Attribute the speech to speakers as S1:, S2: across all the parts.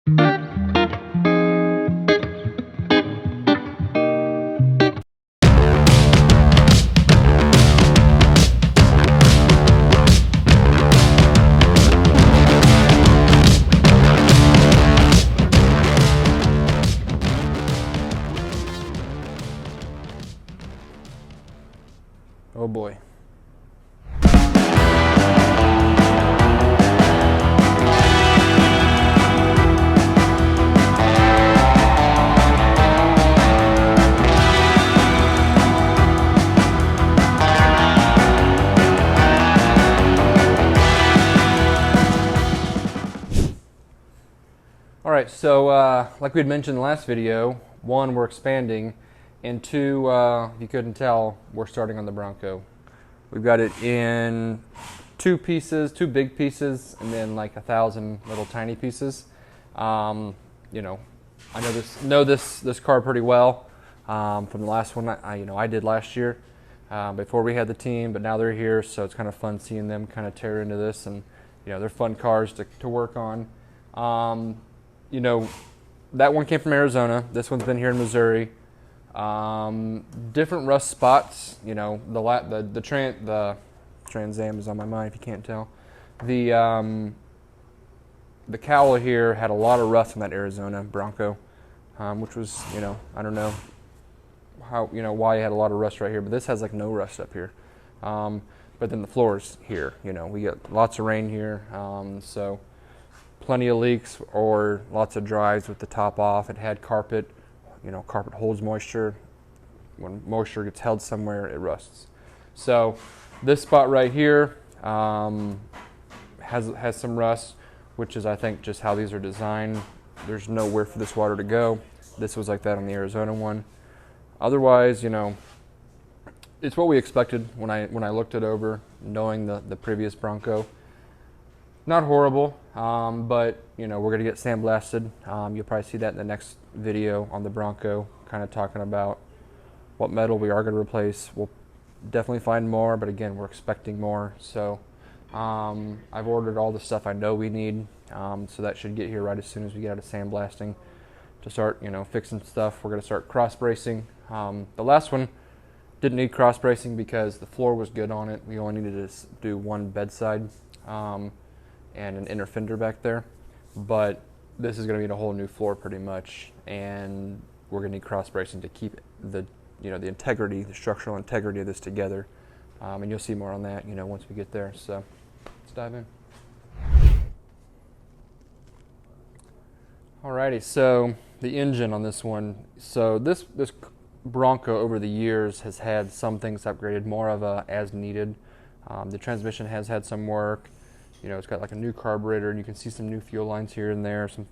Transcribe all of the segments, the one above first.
S1: Oh boy. All right, so like we had mentioned in the last video, one, we're expanding, and two, if you couldn't tell, we're starting on the Bronco. We've got it in two pieces, two big pieces, and then like 1,000 little tiny pieces. You know, I know this car pretty well from the last one I did last year before we had the team, but now they're here, so it's kind of fun seeing them kind of tear into this, and they're fun cars to work on. That one came from Arizona. This one's been here in Missouri. Different rust spots. The Trans Am is on my mind if you can't tell. The cowl here had a lot of rust from that Arizona Bronco, which was, I don't know why it had a lot of rust right here, but this has like no rust up here. But then the floors here, we get lots of rain here, so plenty of leaks or lots of drives with the top off. It had carpet. Carpet holds moisture. When moisture gets held somewhere, it rusts. So this spot right here has some rust, which is, I think, just how these are designed. There's nowhere for this water to go. This was like that on the Arizona one. Otherwise, it's what we expected when I looked it over, knowing the previous Bronco. Not horrible, but we're going to get sandblasted. You'll probably see that in the next video on the Bronco, kind of talking about what metal we are going to replace. We'll definitely find more, but again, we're expecting more. So I've ordered all the stuff I know we need, so that should get here right as soon as we get out of sandblasting to start, fixing stuff. We're going to start cross bracing. The last one didn't need cross bracing because the floor was good on it. We only needed to do one bedside and an inner fender back there, but this is going to need a whole new floor pretty much, and we're going to need cross bracing to keep the integrity, the structural integrity of this together, and you'll see more on that once we get there. So let's dive in. Alrighty, so the engine on this one. So this Bronco over the years has had some things upgraded, more of a as needed. The transmission has had some work. It's got like a new carburetor, and you can see some new fuel lines here and there, some,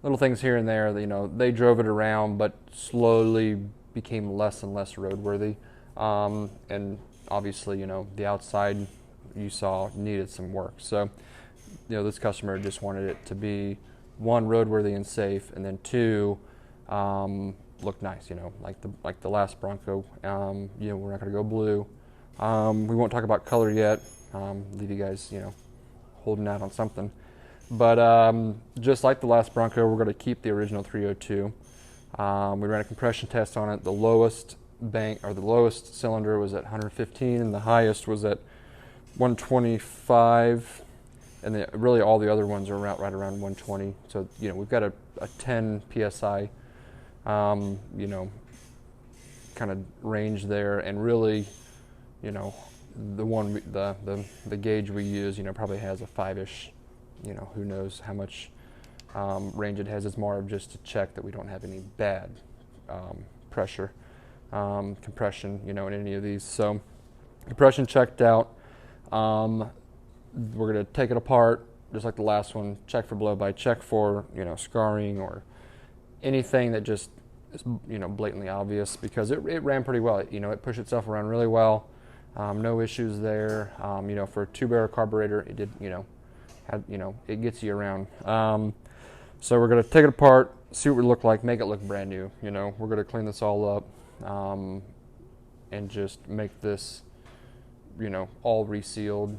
S1: little things here and there. They drove it around, but slowly became less and less roadworthy. And obviously, the outside you saw needed some work. So, this customer just wanted it to be, one, roadworthy and safe, and then two, look nice, like the last Bronco. We're not going to go blue. We won't talk about color yet. Leave you guys, holding out on something. But just like the last Bronco, we're going to keep the original 302. We ran a compression test on it. The lowest the lowest cylinder was at 115, and the highest was at 125. And really all the other ones are right around 120. So we've got a 10 psi, kind of range there, and really, the gauge we use, probably has a 5-ish, who knows how much range it has. It's more of just to check that we don't have any bad pressure, compression, in any of these. So compression checked out. We're going to take it apart, just like the last one, check for blow-by, check for, scarring or anything that just is, blatantly obvious, because it ran pretty well. It pushed itself around really well. No issues there. For a 2-barrel carburetor, it did, it gets you around. So we're going to take it apart, see what it looked like, make it look brand new. We're going to clean this all up, and just make this, all resealed.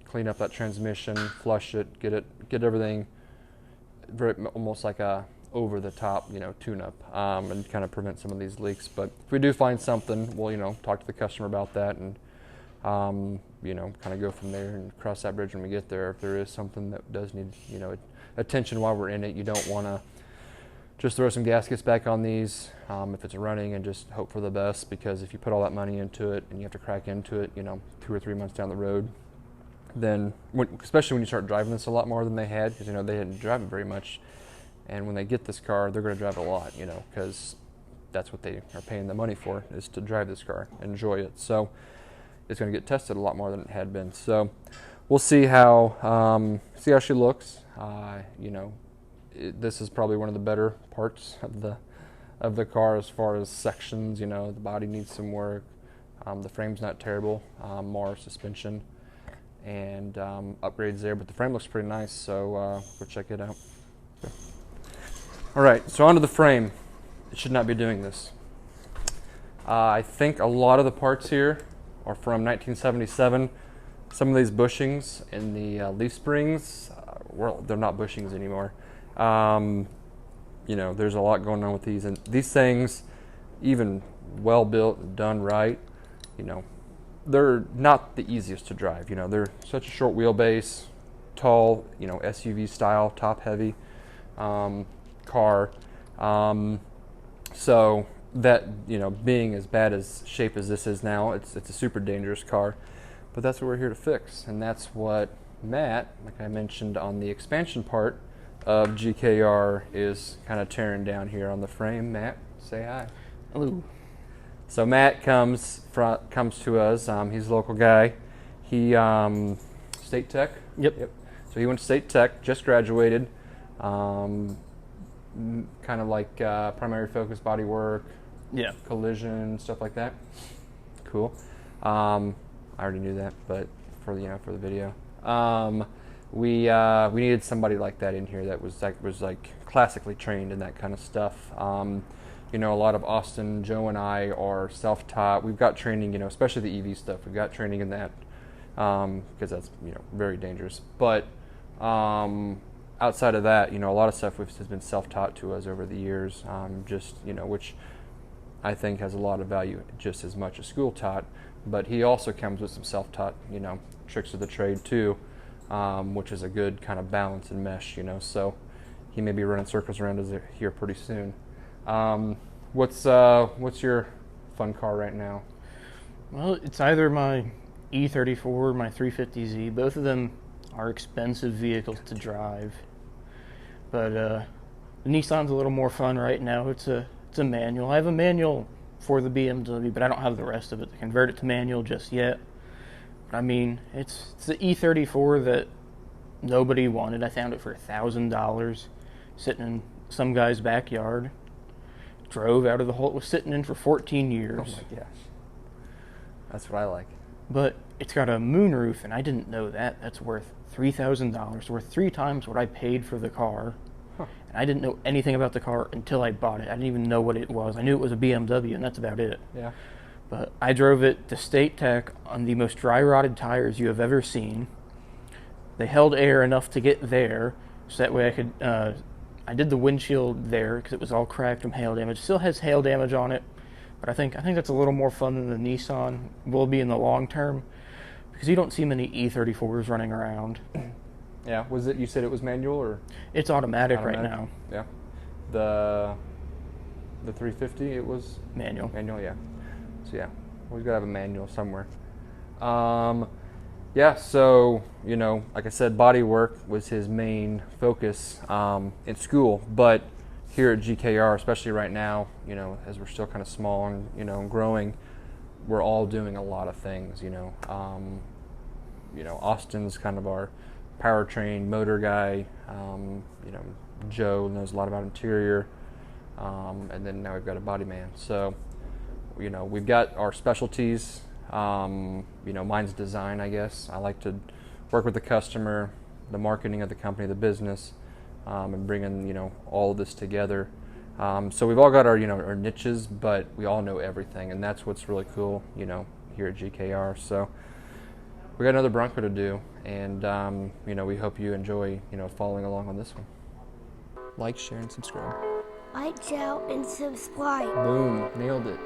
S1: Clean up that transmission, flush it, get everything, almost like a over the top, tune-up, and kind of prevent some of these leaks. But if we do find something, we'll, talk to the customer about that and, kind of go from there and cross that bridge when we get there. If there is something that does need, attention while we're in it, you don't want to just throw some gaskets back on these if it's running and just hope for the best, because if you put all that money into it and you have to crack into it, 2 or 3 months down the road, then especially when you start driving this a lot more than they had, because they didn't drive it very much, and when they get this car, they're going to drive it a lot, because that's what they are paying the money for, is to drive this car, enjoy it. So it's going to get tested a lot more than it had been. So we'll see how she looks. This is probably one of the better parts of the car as far as sections. The body needs some work. The frame's not terrible. More suspension and upgrades there, but the frame looks pretty nice, so go check it out. All right, so onto the frame. It should not be doing this. I think a lot of the parts here are from 1977. Some of these bushings in the leaf springs, they're not bushings anymore. There's a lot going on with these, and these things, even well built, done right, they're not the easiest to drive. They're such a short wheelbase, tall, SUV style, top heavy car. So that, being as bad as shape as this is now, it's a super dangerous car. But that's what we're here to fix, and that's what Matt, like I mentioned on the expansion part of GKR, is kind of tearing down here on the frame. Matt, say hi.
S2: Hello.
S1: So Matt comes to us. He's a local guy. He State Tech.
S2: Yep.
S1: So he went to State Tech, just graduated. Kind of like primary focus body work.
S2: Yeah.
S1: Collision, stuff like that. Cool. I already knew that, but for the video, we needed somebody like that in here that was classically trained in that kind of stuff. A lot of Austin, Joe, and I are self-taught. We've got training, especially the EV stuff. We've got training in that because that's very dangerous. But outside of that, a lot of stuff has been self-taught to us over the years. Which I think has a lot of value, just as much as school taught. But he also comes with some self-taught, tricks of the trade too, which is a good kind of balance and mesh, So he may be running circles around us here pretty soon. What's your fun car right now?
S2: Well, it's either my E34 or my 350Z. Both of them are expensive vehicles to drive, but the Nissan's a little more fun right now. It's a manual. I have a manual for the BMW, but I don't have the rest of it to convert it to manual just yet. But I mean, it's the E34 that nobody wanted. I found it for $1,000 sitting in some guy's backyard. Drove out of the hole it was sitting in for 14 years.
S1: Oh my gosh. That's what I like.
S2: But it's got a moonroof, and I didn't know that. That's worth $3,000, worth 3 times what I paid for the car.
S1: Huh.
S2: And I didn't know anything about the car until I bought it. I didn't even know what it was. I knew it was a BMW, and that's about it.
S1: Yeah.
S2: But I drove it to State Tech on the most dry-rotted tires you have ever seen. They held air enough to get there, so that way I could... I did the windshield there because it was all cracked from hail damage. Still has hail damage on it, but I think that's a little more fun than the Nissan will be in the long term, because you don't see many E34s running around.
S1: Yeah. You said it was manual or?
S2: It's automatic right now.
S1: Yeah. The 350, it was
S2: Manual.
S1: Manual, yeah. So yeah, we've got to have a manual somewhere. Yeah, so, like I said, body work was his main focus in school, but here at GKR, especially right now, as we're still kind of small and, and growing, we're all doing a lot of things, Austin's kind of our powertrain motor guy, Joe knows a lot about interior, and then now we've got a body man. So, we've got our specialties. Mine's design, I guess. I like to work with the customer, the marketing of the company, the business, and bringing, all of this together. So we've all got our, our niches, but we all know everything, and that's what's really cool, here at GKR. So we got another Bronco to do, and, we hope you enjoy, following along on this one. Like, share, and subscribe.
S3: Like, share, and subscribe.
S1: Boom. Nailed it.